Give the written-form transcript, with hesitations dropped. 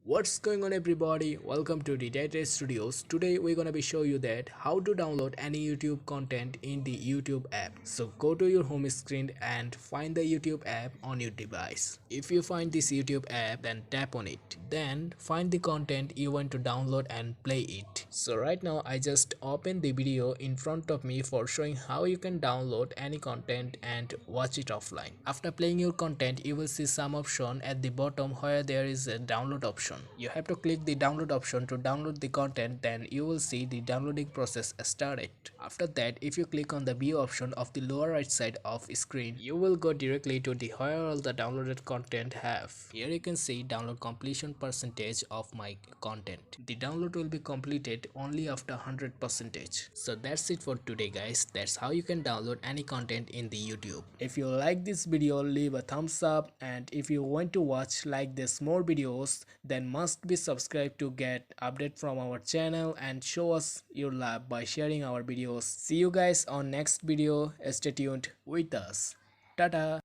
What's going on everybody? Welcome to the Data Studios. Today we're gonna be show you that how to download any YouTube content in the YouTube app. So go to your home screen and find the YouTube app on your device. If you find this YouTube app, then tap on it. Then find the content you want to download and play it. So right now I just opened the video in front of me for showing how you can download any content and watch it offline. After playing your content, you will see some option at the bottom where there is a download option. You have to click the download option to download the content, then you will see the downloading process started. After that, if you click on the view option of the lower right side of screen, you will go directly to the where all the downloaded content have. Here you can see download completion percentage of my content. The download will be completed only after 100%. So that's it for today guys. That's how you can download any content in the YouTube. If you like this video, leave a thumbs up, and if you want to watch like this more videos, then must be subscribed to get update from our channel and show us your love by sharing our videos. See you guys on next video. Stay tuned with us. Tata.